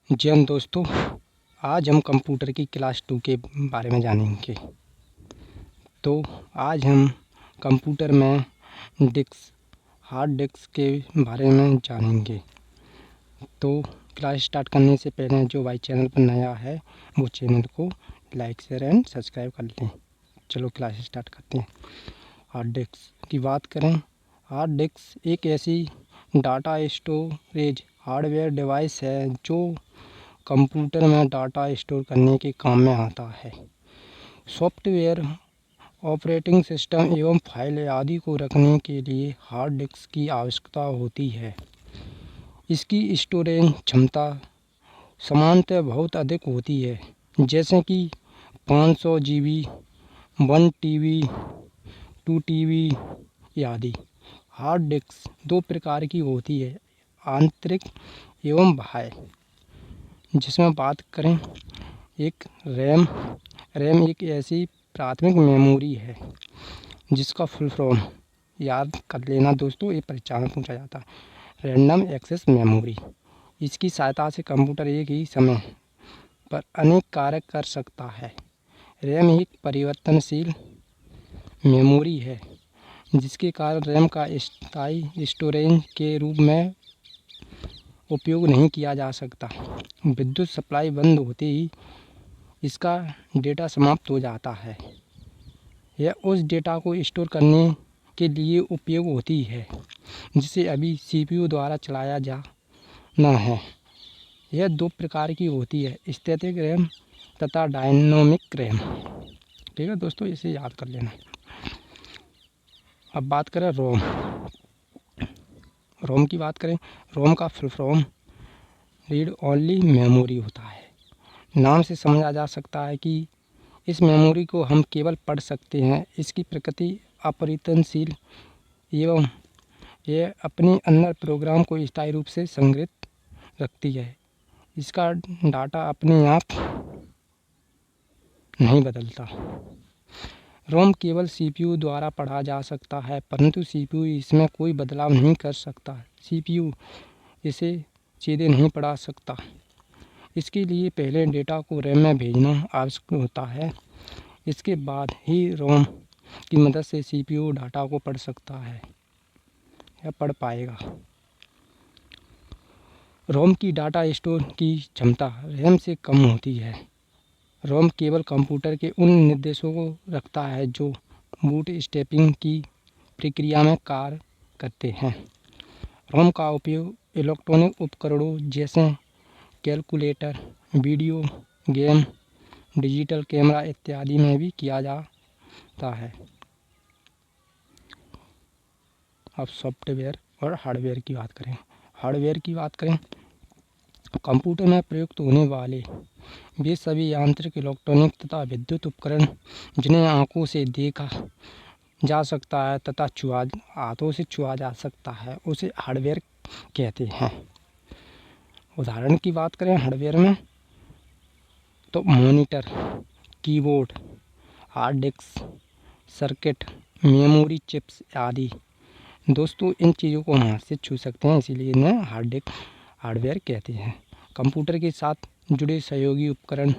जी हाँ दोस्तों, आज हम कंप्यूटर की क्लास 2 के बारे में जानेंगे। तो आज हम कंप्यूटर में हार्ड डिस्क के बारे में जानेंगे। तो क्लास स्टार्ट करने से पहले जो भाई चैनल पर नया है वो चैनल को लाइक शेयर एंड सब्सक्राइब कर लें। चलो क्लास स्टार्ट करते हैं। हार्ड डिस्क की बात करें, हार्ड डिस्क एक ऐसी डाटा स्टोरेज हार्डवेयर डिवाइस है जो कंप्यूटर में डाटा स्टोर करने के काम में आता है। सॉफ्टवेयर, ऑपरेटिंग सिस्टम एवं फाइल आदि को रखने के लिए हार्ड डिस्क की आवश्यकता होती है। इसकी स्टोरेज क्षमता सामान्यतः बहुत अधिक होती है, जैसे कि 500 GB, 1 TB, 2 TB आदि। हार्ड डिस्क दो प्रकार की होती है, आंतरिक एवं बाह्य। जिसमें बात करें, एक रैम एक ऐसी प्राथमिक मेमोरी है जिसका फुल फॉर्म याद कर लेना दोस्तों, ये परीक्षा में पूछा जाता है। Random access memory. इसकी सहायता से कंप्यूटर एक ही समय पर अनेक कार्य कर सकता है। रैम एक परिवर्तनशील मेमोरी है जिसके कारण रैम का स्थायी स्टोरेज के रूप में उपयोग नहीं किया जा सकता। विद्युत सप्लाई बंद होते ही इसका डेटा समाप्त हो जाता है। यह उस डेटा को स्टोर करने के लिए उपयोग होती है जिसे अभी CPU द्वारा चलाया जाना है। यह दो प्रकार की होती है, स्टैटिक रैम तथा डायनामिक रैम। ठीक है दोस्तों, इसे याद कर लेना। अब बात करें रोम की बात करें, रोम का full form read only memory होता है। नाम से समझा जा सकता है कि इस मेमोरी को हम केवल पढ़ सकते हैं। इसकी प्रकृति अपरिवर्तनशील एवं यह अपने अंदर प्रोग्राम को स्थायी रूप से संग्रहित रखती है। इसका डाटा अपने आप नहीं बदलता। रोम केवल CPU द्वारा पढ़ा जा सकता है, परंतु CPU इसमें कोई बदलाव नहीं कर सकता। CPU इसे सीधे नहीं पढ़ा सकता। इसके लिए पहले डेटा को रैम में भेजना आवश्यक होता है। इसके बाद ही रोम की मदद से CPU डाटा को पढ़ सकता है या पढ़ पाएगा। रोम की डाटा स्टोर की क्षमता रैम से कम होती है। रोम केवल कंप्यूटर के उन निर्देशों को रखता है जो बूट स्ट्रैपिंग की प्रक्रिया में कार्य करते हैं। रोम का उपयोग इलेक्ट्रॉनिक उपकरणों जैसे calculator, video game, digital camera इत्यादि में भी किया जाता है। अब सॉफ्टवेयर और हार्डवेयर की बात करें। हार्डवेयर की बात करें, कंप्यूटर में प्रयुक्त होने वाले वे सभी यांत्रिक, इलेक्ट्रॉनिक तथा विद्युत उपकरण जिन्हें आंखों से देखा जा सकता है तथा हाथों से छुआ जा सकता है, उसे हार्डवेयर कहते हैं। उदाहरण की बात करें हार्डवेयर में, तो monitor, keyboard, hard disk, circuit, memory chips आदि। दोस्तों, इन चीज़ों को हम हाथ से छू सकते हैं, इसीलिए इन्हें हार्डवेयर कहते हैं। कंप्यूटर के साथ जुड़े सहयोगी उपकरण,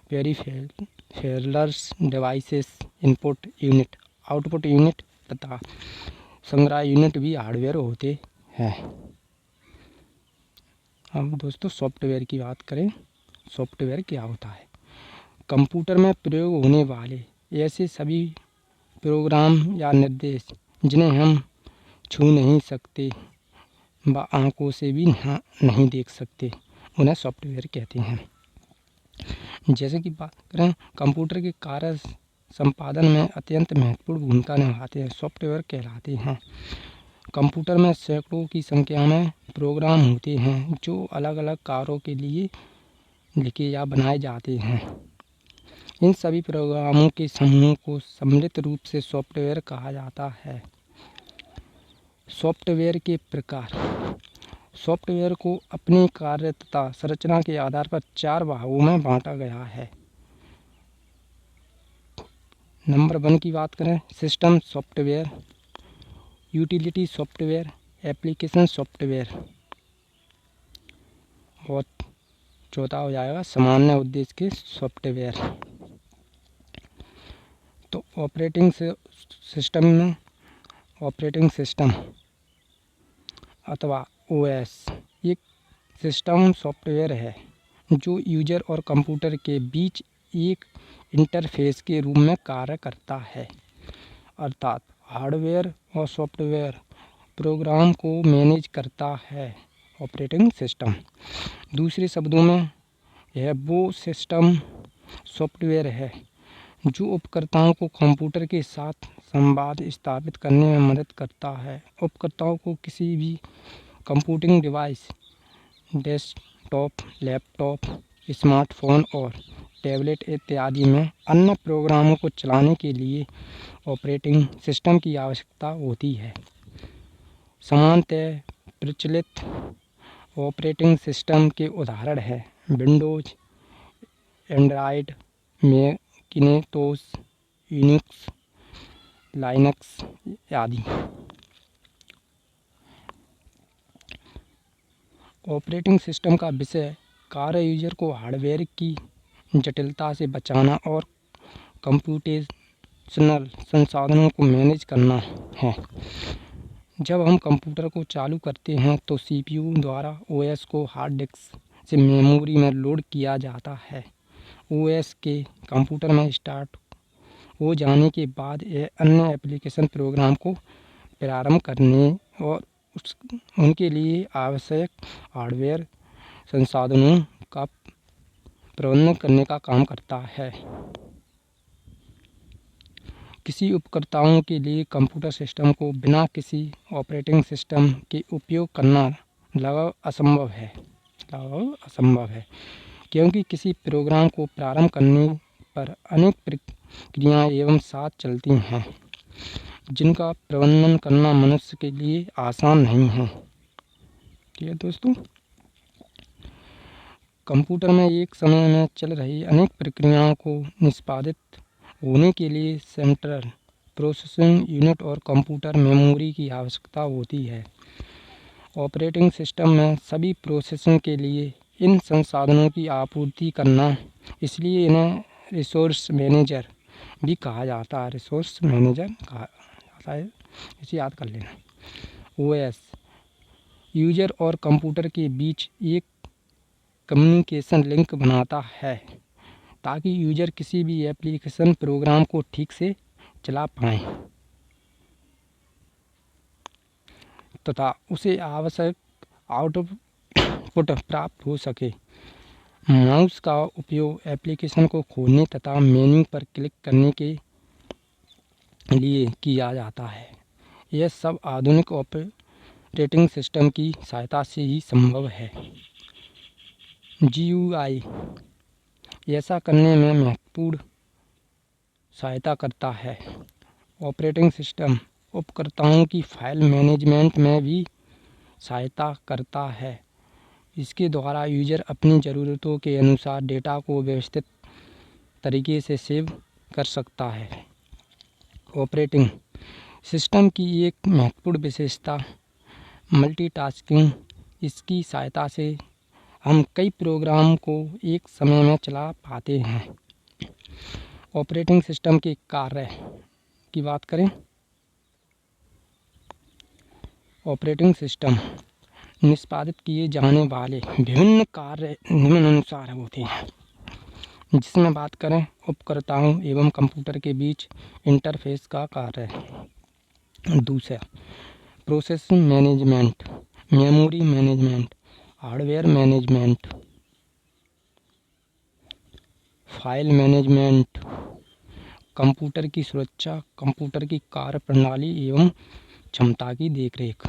peripherals devices, input unit, output unit तथा संग्रह यूनिट भी हार्डवेयर होते हैं। अब दोस्तों सॉफ्टवेयर की बात करें, सॉफ्टवेयर क्या होता है? कंप्यूटर में प्रयोग होने वाले ऐसे सभी प्रोग्राम या निर्देश जिन्हें हम छू नहीं सकते व आंखों से भी नहीं देख सकते, उन्हें सॉफ्टवेयर कहते हैं। जैसे कि बात करें, कंप्यूटर के कार्य संपादन में अत्यंत महत्वपूर्ण भूमिका निभाते हैं, सॉफ्टवेयर कहलाते हैं। कंप्यूटर में सैकड़ों की संख्या में प्रोग्राम होते हैं जो अलग अलग कार्यों के लिए लिखे या बनाए जाते हैं। इन सभी प्रोग्रामों के समूह को सम्मिलित रूप से सॉफ्टवेयर कहा जाता है। सॉफ्टवेयर के प्रकार। सॉफ्टवेयर को अपने कार्य तथा संरचना के आधार पर 4 भागों में बांटा गया है। नंबर 1 की बात करें, system software, utility software, application software. और चौथा हो जाएगा सामान्य उद्देश्य के सॉफ्टवेयर। तो ऑपरेटिंग सिस्टम अथवा ओएस एक सिस्टम सॉफ्टवेयर है जो यूजर और कंप्यूटर के बीच एक इंटरफेस के रूप में कार्य करता है, अर्थात हार्डवेयर और सॉफ्टवेयर प्रोग्राम को मैनेज करता है ऑपरेटिंग सिस्टम। दूसरे शब्दों में यह वो सिस्टम सॉफ्टवेयर है जो उपकर्ताओं को कंप्यूटर के साथ संवाद स्थापित करने में मदद करता है। उपकर्ताओं को किसी भी computing device, desktop, laptop, smartphone और टैबलेट इत्यादि में अन्य प्रोग्रामों को चलाने के लिए ऑपरेटिंग सिस्टम की आवश्यकता होती है। सामान्यतः प्रचलित ऑपरेटिंग सिस्टम के उदाहरण हैं Windows, Android, Macintosh, Unix, Linux आदि। ऑपरेटिंग सिस्टम का विषय कार्य यूजर को हार्डवेयर की जटिलता से बचाना और कंप्यूटेशनल संसाधनों को मैनेज करना है। जब हम कंप्यूटर को चालू करते हैं तो सीपीयू द्वारा ओएस को हार्ड डिस्क से मेमोरी में लोड किया जाता है। ओएस के कंप्यूटर में स्टार्ट हो जाने के बाद यह अन्य एप्लीकेशन प्रोग्राम को प्रारंभ करने और उनके लिए आवश्यक हार्डवेयर संसाधनों का प्रबंधन करने का काम करता है। किसी उपकर्ताओं के लिए कंप्यूटर सिस्टम को बिना किसी ऑपरेटिंग सिस्टम के उपयोग करना लगभग असंभव है, क्योंकि किसी प्रोग्राम को प्रारंभ करने पर अनेक प्रक्रियाएं एवं साथ चलती हैं जिनका प्रबंधन करना मनुष्य के लिए आसान नहीं है। ठीक है दोस्तों, कंप्यूटर में एक समय में चल रही अनेक प्रक्रियाओं को निष्पादित होने के लिए सेंट्रल प्रोसेसिंग यूनिट और कंप्यूटर मेमोरी की आवश्यकता होती है। ऑपरेटिंग सिस्टम में सभी प्रोसेसिंग के लिए इन संसाधनों की आपूर्ति करना, इसलिए इन्हें रिसोर्स मैनेजर भी कहा जाता है। इसे याद कर लेना। ओएस यूजर और कंप्यूटर के बीच एक कम्युनिकेशन लिंक बनाता है ताकि यूजर किसी भी एप्लीकेशन प्रोग्राम को ठीक से चला पाए तथा उसे आवश्यक आउटपुट प्राप्त हो सके। माउस का उपयोग एप्लीकेशन को खोलने तथा मेन्यू पर क्लिक करने के लिए किया जाता है। यह सब आधुनिक ऑपरेटिंग सिस्टम की सहायता से ही संभव है। जीयूआई ऐसा करने में महत्वपूर्ण सहायता करता है। ऑपरेटिंग सिस्टम उपकर्ताओं की फाइल मैनेजमेंट में भी सहायता करता है। इसके द्वारा यूजर अपनी ज़रूरतों के अनुसार डेटा को व्यवस्थित तरीके से सेव कर सकता है। ऑपरेटिंग सिस्टम की एक महत्वपूर्ण विशेषता मल्टीटास्किंग। इसकी सहायता से हम कई प्रोग्राम को एक समय में चला पाते हैं। ऑपरेटिंग सिस्टम के कार्य की बात करें, ऑपरेटिंग सिस्टम निष्पादित किए जाने वाले विभिन्न कार्य निम्नानुसार होते हैं, जिसमें बात करें उपकर्ताओं एवं कंप्यूटर के बीच इंटरफेस का कार्य। दूसरा process management, memory management, hardware management, file management, computer की सुरक्षा, कंप्यूटर की कार्यप्रणाली एवं क्षमता की देखरेख।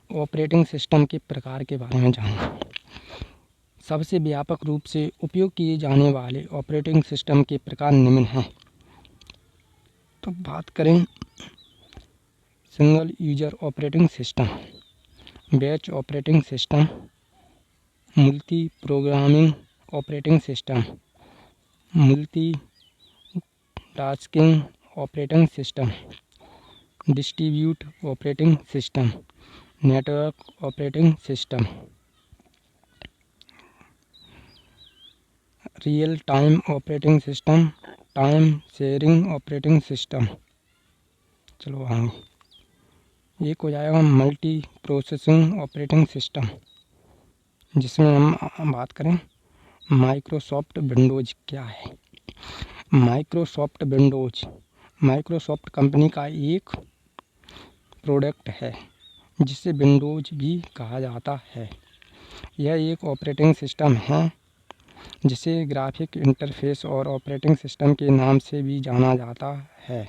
ऑपरेटिंग सिस्टम के प्रकार के बारे में जानें। सबसे व्यापक रूप से उपयोग किए जाने वाले ऑपरेटिंग सिस्टम के प्रकार निम्न हैं। तो बात करें single user operating system, batch operating system, multi programming operating system, multi tasking operating system, distribute operating system, network operating system. Real time operating system, time sharing operating system. चलो आगे एक हो जाएगा मल्टी प्रोसेसिंग ऑपरेटिंग सिस्टम, जिसमें हम बात करें Microsoft Windows क्या है। माइक्रोसॉफ्ट विंडोज़ माइक्रोसॉफ्ट कंपनी का एक प्रोडक्ट है जिसे विंडोज़ भी कहा जाता है। यह एक ऑपरेटिंग सिस्टम है जिसे ग्राफिक इंटरफेस और ऑपरेटिंग सिस्टम के नाम से भी जाना जाता है।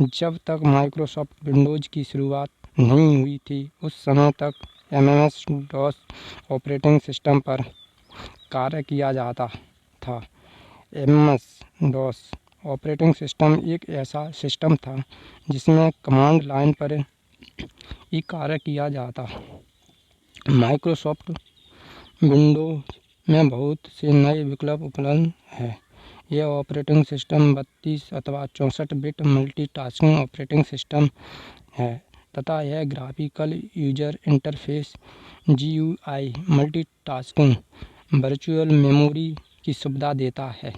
जब तक माइक्रोसॉफ्ट विंडोज़ की शुरुआत नहीं हुई थी उस समय तक एमएस डॉस ऑपरेटिंग सिस्टम पर कार्य किया जाता था। एमएस डॉस ऑपरेटिंग सिस्टम एक ऐसा सिस्टम था जिसमें कमांड लाइन पर ही कार्य किया जाता। माइक्रोसॉफ्ट विंडोज़ में बहुत से नए विकल्प उपलब्ध हैं। यह ऑपरेटिंग सिस्टम 32 अथवा 64 बिट मल्टीटास्किंग ऑपरेटिंग सिस्टम है तथा यह graphical user interface GUI, multitasking, virtual memory की सुविधा देता है।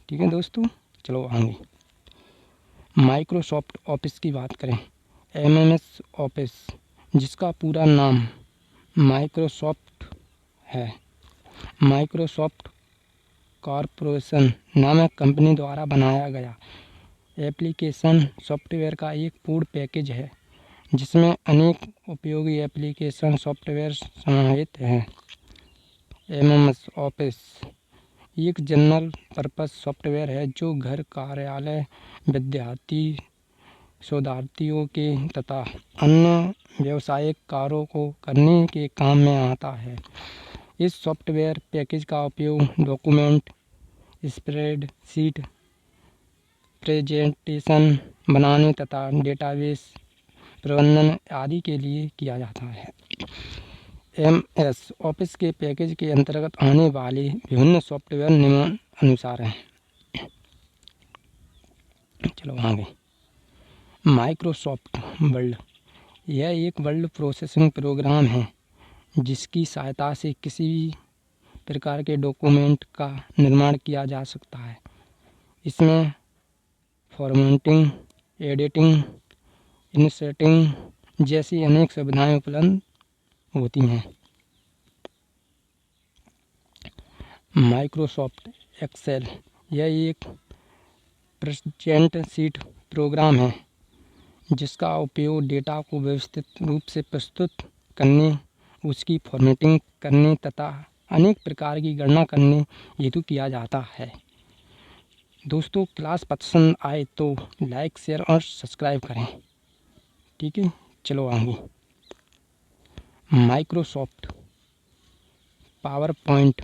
ठीक है दोस्तों, चलो आगे माइक्रोसॉफ्ट ऑफिस की बात करें। एमएस ऑफिस, जिसका पूरा नाम माइक्रोसॉफ्ट है, माइक्रोसॉफ्ट कॉरपोरेशन नामक कंपनी द्वारा बनाया गया एप्लीकेशन सॉफ्टवेयर का एक पूर्ण पैकेज है जिसमें अनेक उपयोगी एप्लीकेशन सॉफ्टवेयर समाहित हैं। एमएस ऑफिस एक जनरल पर्पस सॉफ्टवेयर है जो घर, कार्यालय, विद्यार्थी, शोधार्थियों के तथा अन्य व्यावसायिक कार्यों को करने के काम में आता है। इस सॉफ्टवेयर पैकेज का उपयोग डॉक्यूमेंट, स्प्रेडशीट, प्रेजेंटेशन बनाने तथा डेटाबेस प्रबंधन आदि के लिए किया जाता है। एमएस ऑफिस के पैकेज के अंतर्गत आने वाले विभिन्न सॉफ्टवेयर निम्न अनुसार हैं। चलो आगे माइक्रोसॉफ्ट वर्ड, यह एक वर्ड प्रोसेसिंग प्रोग्राम है जिसकी सहायता से किसी भी प्रकार के डॉक्यूमेंट का निर्माण किया जा सकता है। इसमें फॉर्मेटिंग, एडिटिंग, इंसर्टिंग जैसी अनेक सुविधाएं उपलब्ध होती हैं। माइक्रोसॉफ्ट एक्सेल, यह एक स्प्रेडशीट प्रोग्राम है जिसका उपयोग डेटा को व्यवस्थित रूप से प्रस्तुत करने, उसकी फॉर्मेटिंग करने तथा अनेक प्रकार की गणना करने हेतु किया जाता है। दोस्तों, क्लास पसंद आए तो लाइक, शेयर और सब्सक्राइब करें। ठीक है, चलो आगे माइक्रोसॉफ्ट पावर पॉइंट,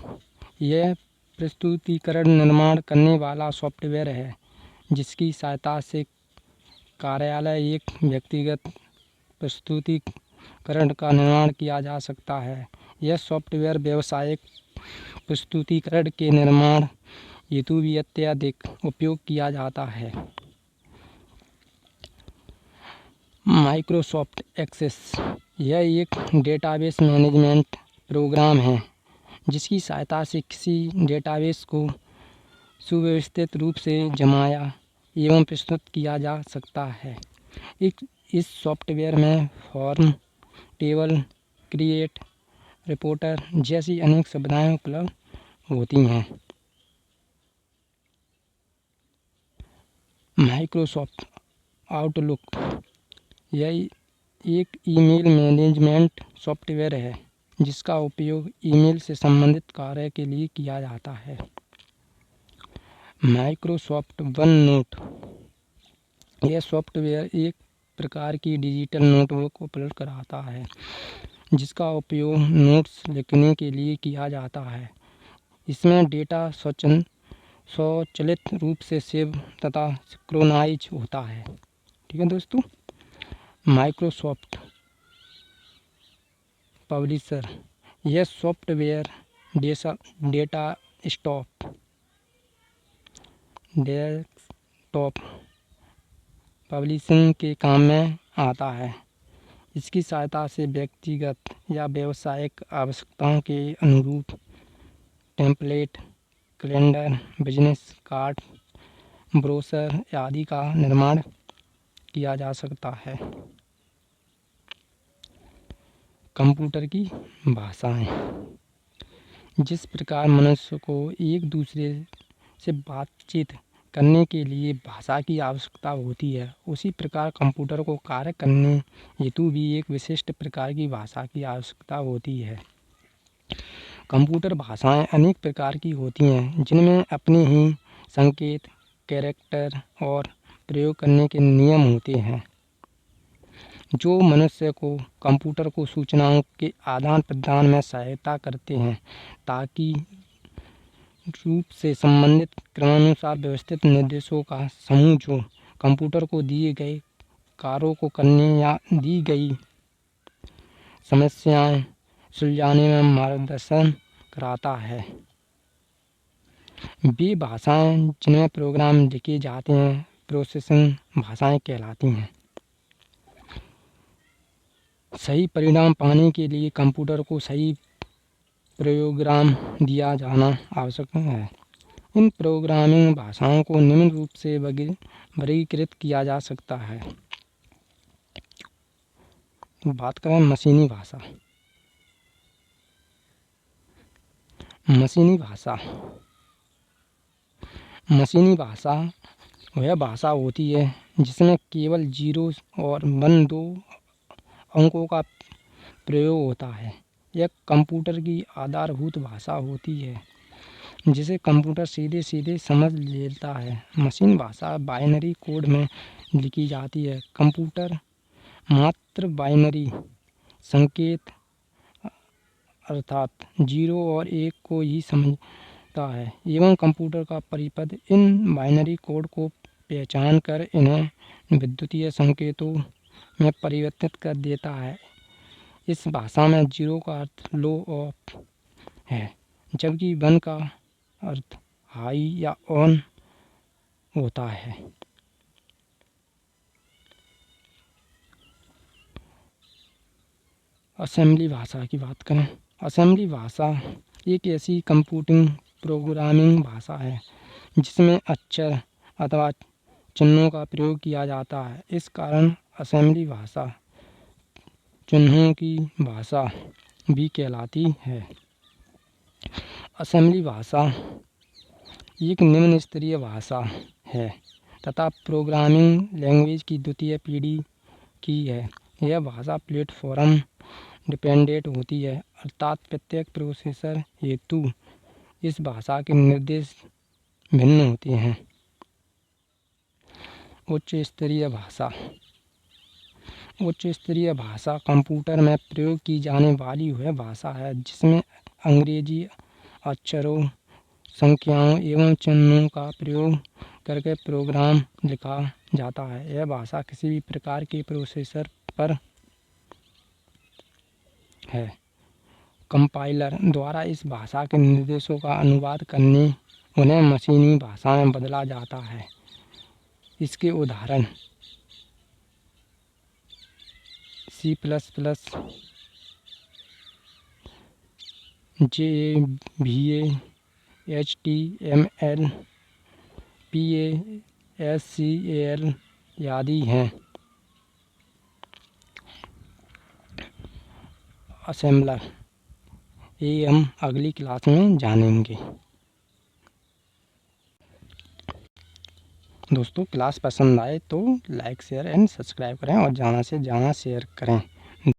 यह प्रस्तुतिकरण निर्माण करने वाला सॉफ्टवेयर है जिसकी सहायता से कार्यालय एक व्यक्तिगत प्रस्तुतिकरण का निर्माण किया जा सकता है। यह सॉफ्टवेयर व्यावसायिक प्रस्तुतिकरण के निर्माण हेतु भी अत्यधिक उपयोग किया जाता है। माइक्रोसॉफ्ट एक्सेस, यह एक डेटाबेस मैनेजमेंट प्रोग्राम है जिसकी सहायता से किसी डेटाबेस को सुव्यवस्थित रूप से जमाया एवं प्रस्तुत किया जा सकता है। इस सॉफ्टवेयर में फॉर्म, टेबल, क्रिएट, रिपोर्टर जैसी अनेक सुविधाएं उपलब्ध होती हैं। माइक्रोसॉफ्ट आउटलुक, यह एक ईमेल मैनेजमेंट सॉफ्टवेयर है जिसका उपयोग ईमेल से संबंधित कार्य के लिए किया जाता है। माइक्रोसॉफ्ट वन नोट, यह सॉफ्टवेयर एक प्रकार की डिजिटल नोटबुक उपलब्ध कराता है जिसका उपयोग नोट्स लिखने के लिए किया जाता है। इसमें डेटा स्वचालित रूप से सेव तथा सिंक्रोनाइज होता है। ठीक है दोस्तों, माइक्रोसॉफ्ट पब्लिशर, यह सॉफ्टवेयर डेस्कटॉप पब्लिशिंग के काम में आता है। इसकी सहायता से व्यक्तिगत या व्यावसायिक आवश्यकताओं के अनुरूप template, calendar, business card, brochure आदि का निर्माण किया जा सकता है। कंप्यूटर की भाषाएं। जिस प्रकार मनुष्य को एक दूसरे से बातचीत करने के लिए भाषा की आवश्यकता होती है, उसी प्रकार कंप्यूटर को कार्य करने हेतु भी एक विशिष्ट प्रकार की भाषा की आवश्यकता होती है। कंप्यूटर भाषाएं अनेक प्रकार की होती हैं, जिनमें अपने ही संकेत, कैरेक्टर और प्रयोग करने के नियम होते हैं, जो मनुष्य को कंप्यूटर को सूचनाओं के आदान प्रदान में सहायता करते हैं, ताकि रूप से संबंधित क्रमानुसार व्यवस्थित निर्देशों का समूह जो कंप्यूटर को दिए गए कार्यों को करने या दी गई समस्याएं सुलझाने में मार्गदर्शन कराता है। वे भाषाएं जिनमें प्रोग्राम लिखे जाते हैं प्रोसेसिंग भाषाएं कहलाती हैं। सही परिणाम पाने के लिए कंप्यूटर को सही प्रोग्राम दिया जाना आवश्यक है। इन प्रोग्रामिंग भाषाओं को निम्न रूप से वर्गीकृत किया जा सकता है। बात करें मशीनी भाषा। मशीनी भाषा वह भाषा होती है जिसमें केवल 0 और 1, 2 अंकों का प्रयोग होता है। यह कंप्यूटर की आधारभूत भाषा होती है, जिसे कंप्यूटर सीधे सीधे समझ लेता है। मशीन भाषा बाइनरी कोड में लिखी जाती है। कंप्यूटर मात्र बाइनरी संकेत अर्थात 0 और 1 को ही समझता है एवं कंप्यूटर का परिपथ इन बाइनरी कोड को पहचान कर इन्हें विद्युतीय संकेतों में परिवर्तित कर देता है। इस भाषा में 0 का अर्थ लो ऑफ है, जबकि 1 का अर्थ हाई या ऑन होता है। असेंबली भाषा की बात करें। असेंबली भाषा एक ऐसी कंप्यूटिंग प्रोग्रामिंग भाषा है जिसमें अक्षर अथवा चिन्हों का प्रयोग किया जाता है। इस कारण असेंबली भाषा चिन्हों की भाषा भी कहलाती है। असेंबली भाषा एक निम्न स्तरीय भाषा है तथा प्रोग्रामिंग लैंग्वेज की द्वितीय पीढ़ी की है। यह भाषा प्लेटफॉर्म डिपेंडेंट होती है, अर्थात प्रत्येक प्रोसेसर हेतु इस भाषा के निर्देश भिन्न होते हैं। उच्च स्तरीय भाषा। उच्च स्तरीय भाषा कंप्यूटर में प्रयोग की जाने वाली वह भाषा है जिसमें अंग्रेजी अक्षरों, संख्याओं एवं चिन्हों का प्रयोग करके प्रोग्राम लिखा जाता है। यह भाषा किसी भी प्रकार के प्रोसेसर पर है। कंपाइलर द्वारा इस भाषा के निर्देशों का अनुवाद करने उन्हें मशीनी भाषा में बदला जाता है। इसके उदाहरण C++, JVA, HTML, PASCAL आदि हैं। असेंबलर ये हम अगली क्लास में जानेंगे। दोस्तों क्लास पसंद आए तो लाइक, शेयर एंड सब्सक्राइब करें और ज़्यादा से ज़्यादा शेयर करें।